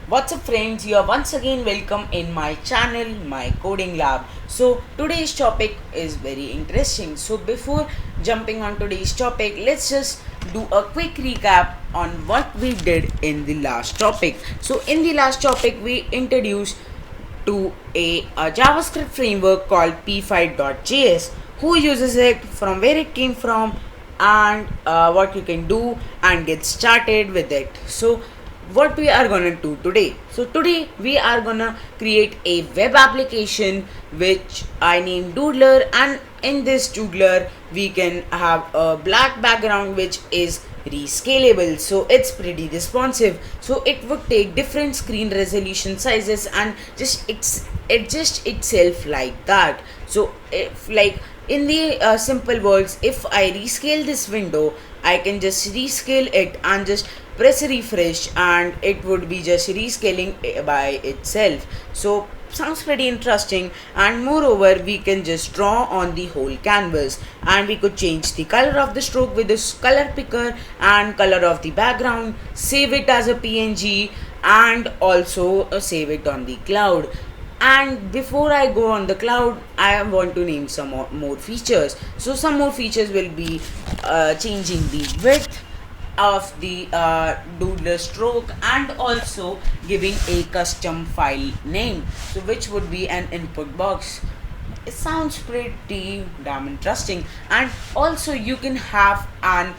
What's up friends, you are once again welcome in my channel, my coding lab. So today's topic is very interesting. So before jumping on today's topic, let's just do a quick recap on what we did in the last topic. So in the last topic we introduced to a JavaScript framework called p5.js, who uses it, from where it came from, and what you can do and get started with it. So what we are gonna do today, so today we are gonna create a web application which I named Doodler, and in this Doodler we can have a black background which is rescalable, so it's pretty responsive, so it would take different screen resolution sizes and just adjust itself like that. So if, like, in the simple words, if I rescale this window, I can just rescale it and just press refresh and it would be just rescaling by itself. So sounds pretty interesting, and moreover we can just draw on the whole canvas, and we could change the color of the stroke with this color picker and color of the background, save it as a png, and also save it on the cloud. And before I go on the cloud, I want to name some more features. So some more features will be changing the width of the doodler stroke, and also giving a custom file name, so which would be an input box. It sounds pretty damn interesting. And also you can have an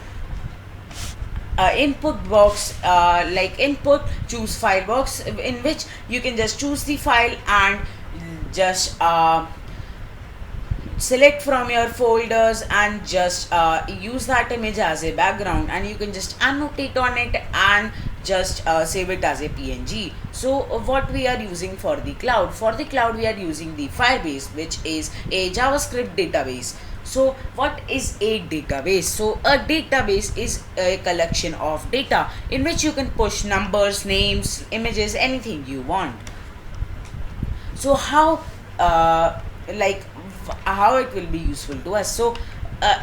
input box, like input choose file box, in which you can just choose the file and just select from your folders and just use that image as a background, and you can just annotate on it and just save it as a png. So what we are using for the cloud, we are using the Firebase, which is a JavaScript database. So what is a database? So a database is a collection of data in which you can push numbers, names, images, anything you want. So how like how it will be useful to us? So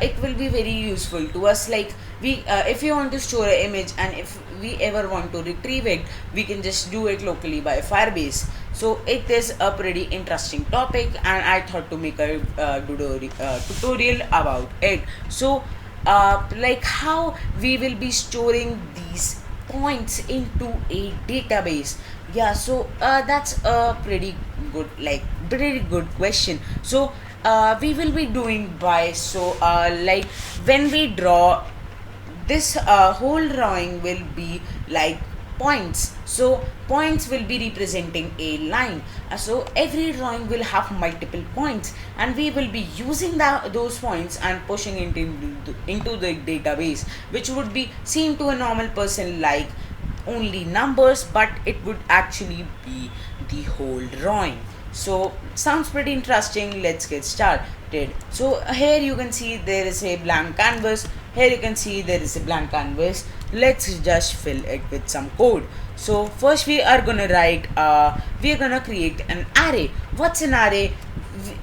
it will be very useful to us, like we if you want to store an image and if we ever want to retrieve it, we can just do it locally by Firebase. So it is a pretty interesting topic, and I thought to make a tutorial about it. So like how we will be storing these points into a database. Yeah, so that's a pretty good question. So we will be doing by, so like when we draw this whole drawing will be like points. So points will be representing a line. So every drawing will have multiple points, and we will be using those points and pushing it into the database, which would be seen to a normal person like only numbers, but it would actually be the whole drawing. So sounds pretty interesting. Let's get started. So here you can see there is a blank canvas. Here you can see there is a blank canvas. Let's just fill it with some code. So first we are gonna write we are gonna create an array. What's an array?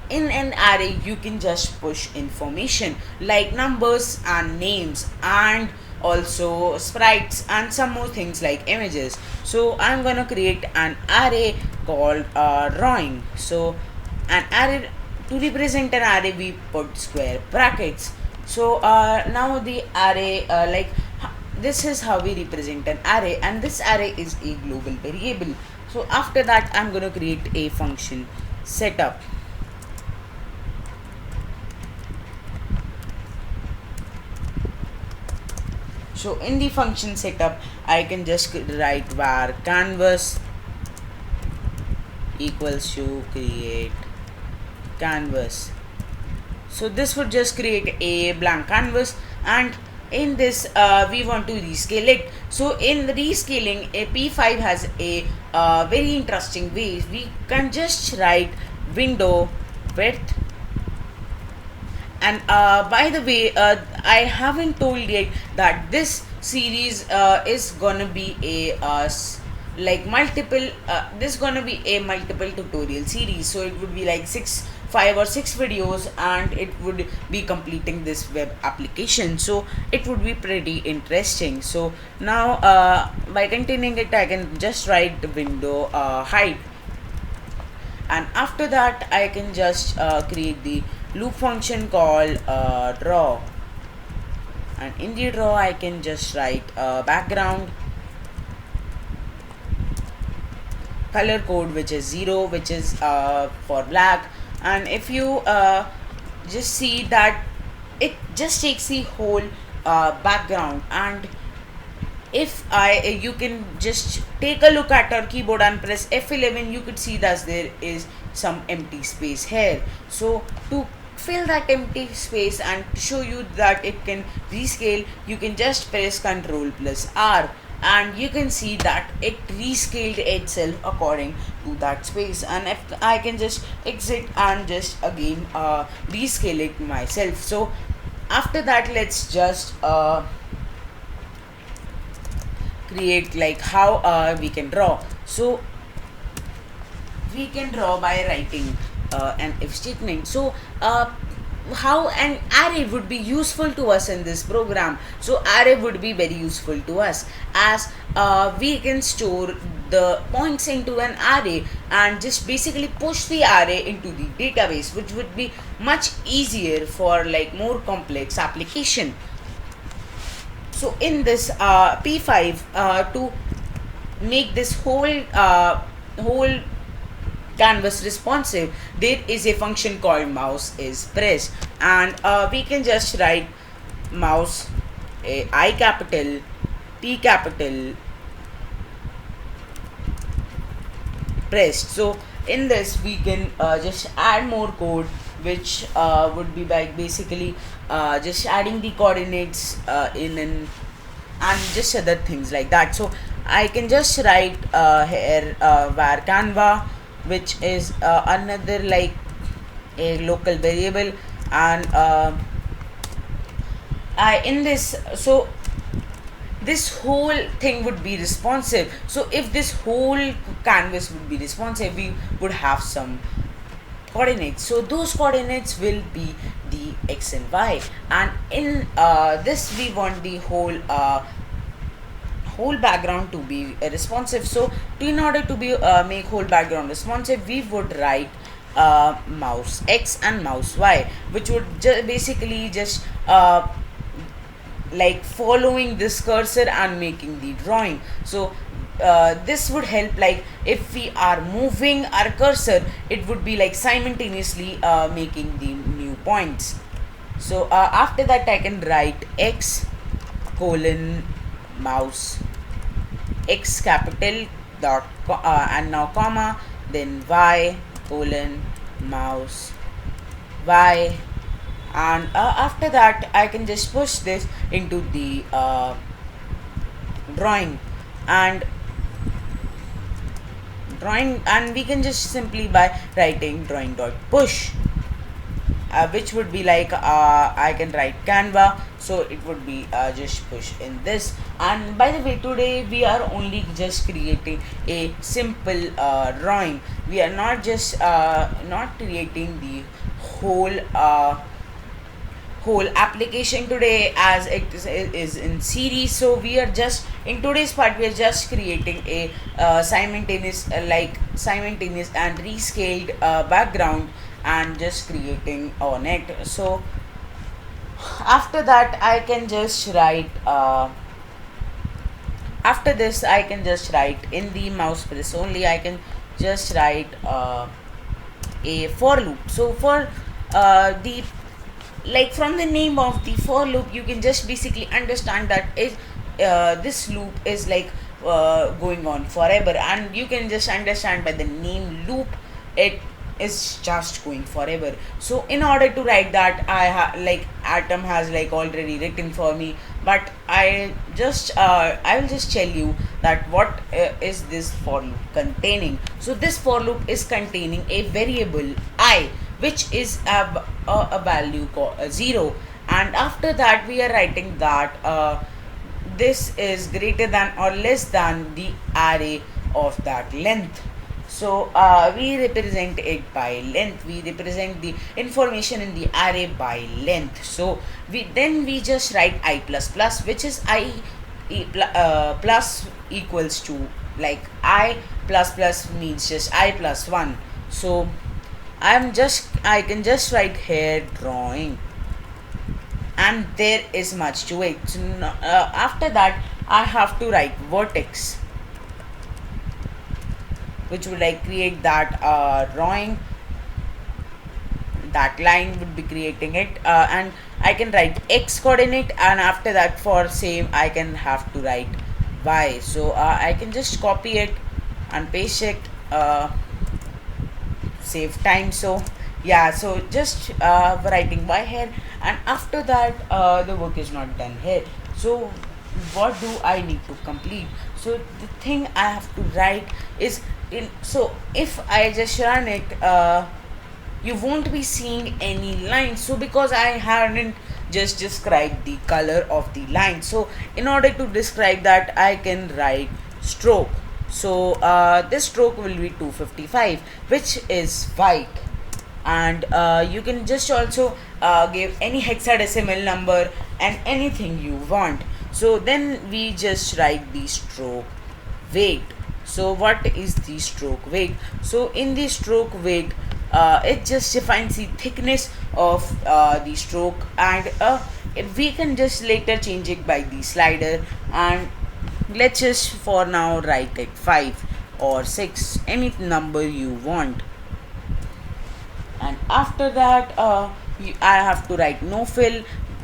In an array you can just push information like numbers and names, and also sprites and some more things like images. So I'm gonna create an array called drawing. So an array, to represent an array we put square brackets. So now the array, this is how we represent an array, and this array is a global variable. So after that I'm gonna create a function setup. So in the function setup I can just write var canvas equals to create canvas. So this would just create a blank canvas, and in this we want to rescale it. So in the rescaling, a p5 has a very interesting way. We can just write window width. And by the way, I haven't told yet that this series is gonna be a like multiple this gonna be a multiple tutorial series. So it would be like 6 5 or 6 videos and it would be completing this web application. So it would be pretty interesting. So now by continuing it, I can just write the window height, and after that I can just create the loop function called draw, and in the draw I can just write background color code, which is 0, which is for black. And if you just see that it just takes the whole background, and if you can just take a look at our keyboard and press F11, you could see that there is some empty space here. So to fill that empty space and show you that it can rescale, you can just press Ctrl plus R, and you can see that it rescaled itself according to that space. And if I can just exit and just again rescale it myself. So after that, let's just create like how we can draw. So we can draw by writing an if statement. So how an array would be useful to us in this program. So array would be very useful to us, as we can store the points into an array and just basically push the array into the database, which would be much easier for like more complex application. So in this P5, to make this whole canvas responsive, there is a function called mouse is pressed, and we can just write mouse I capital P capital pressed. So in this we can just add more code, which would be like basically just adding the coordinates in and just other things like that. So I can just write here var canva, which is another like a local variable, and in this, so this whole thing would be responsive. So if this whole canvas would be responsive, we would have some coordinates. So those coordinates will be the x and y, and in this we want the whole background to be responsive. So in order to be make whole background responsive, we would write mouse x and mouse y, which would basically just like following this cursor and making the drawing. So this would help, like if we are moving our cursor, it would be like simultaneously making the new points. So after that I can write x colon mouse x capital dot and now comma, then y colon mouse y, and after that I can just push this into the drawing, and we can just simply by writing drawing dot push, which would be like I can write Canva, so it would be just push in this. And by the way, today we are only just creating a simple drawing. We are not just not creating the whole application today, as it is in series. So we are just in today's part, we are just creating a simultaneous and rescaled background and just creating on it. So after that I can just write after this I can just write in the mouse press only, I can just write a for loop. So for the like from the name of the for loop, you can just basically understand that this loop is like going on forever, and you can just understand by the name loop, it is just going forever. So in order to write that, like Atom has like already written for me, but I will just tell you that what is this for loop containing. So this for loop is containing a variable I, which is a value called 0, and after that we are writing that this is greater than or less than the array of that length. So we represent it by length. We represent the information in the array by length. So we just write I plus plus, which is plus equals to, like, I plus plus means just I plus 1. So I can just write here drawing, and there is much to it. So after that I have to write vertex, which would like create that drawing. That line would be creating it, and I can write x coordinate, and after that for same I can have to write y. So I can just copy it and paste it, save time. So yeah, so just writing y here, and after that the work is not done here. So what do I need to complete? So the thing I have to write is in. So if I just run it, you won't be seeing any lines. So because I hadn't just described the color of the line, so in order to describe that I can write stroke. So this stroke will be 255, which is white. And you can just also give any hexadecimal number and anything you want. So then we just write the stroke weight. So what is the stroke weight? So in the stroke weight, it just defines the thickness of the stroke, and we can just later change it by the slider. And let's just for now write it 5 or 6, any number you want. And after that I have to write no fill,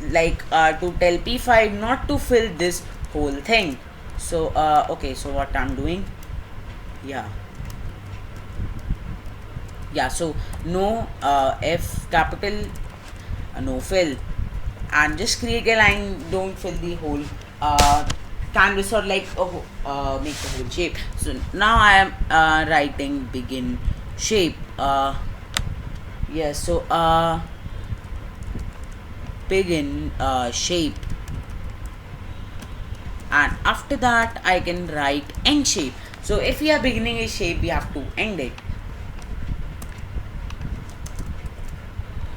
like to tell P5 not to fill this whole thing. So okay, so what I'm doing, yeah, so no F capital, no fill, and just create a line, don't fill the whole canvas, or like make a whole shape. So now I am writing begin shape. Yes, so begin shape, and after that I can write end shape. So if we are beginning a shape, we have to end it,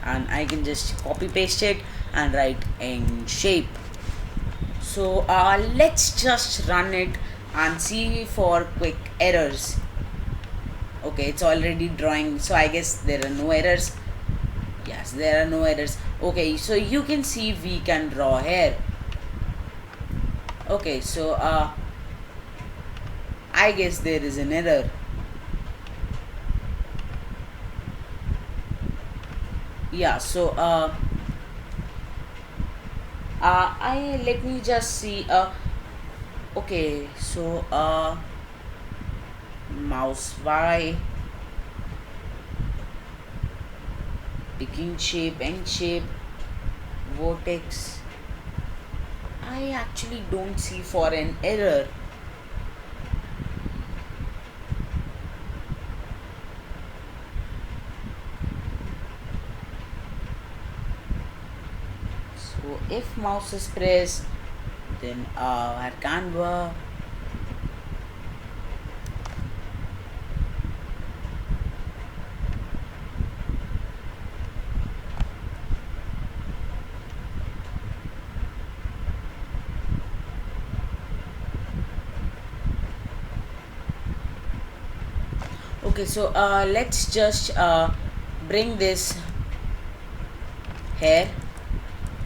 and I can just copy paste it and write end shape. So let's just run it and see for quick errors. Okay, it's already drawing, so I guess there are no errors. Yes, there are no errors. Okay, so you can see we can draw here. Okay, so I guess there is an error. Yeah, so I let me just see. Okay, so mouse Y, begin shape, end shape, vertex. I actually don't see for an error. So if mouse is pressed, then our Canva. Okay, so let's just bring this here,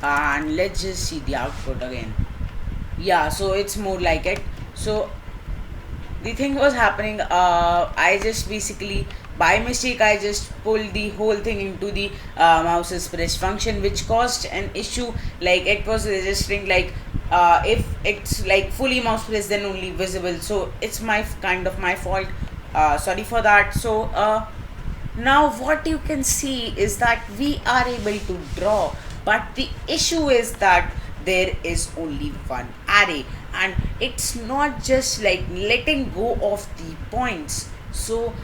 and let's just see the output again. Yeah, so it's more like it. So the thing was happening, I just basically by mistake I just pulled the whole thing into the mouse's press function, which caused an issue. Like it was registering like if it's like fully mouse press, then only visible. So it's kind of my fault. Sorry for that. So now what you can see is that we are able to draw, but the issue is that there is only one array, and it's not just like letting go of the points. So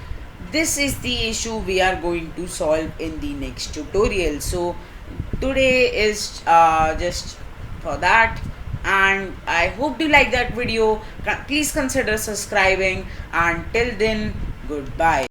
this is the issue we are going to solve in the next tutorial. So today is just for that, and I hope you like that video. Please consider subscribing, and till then, Goodbye.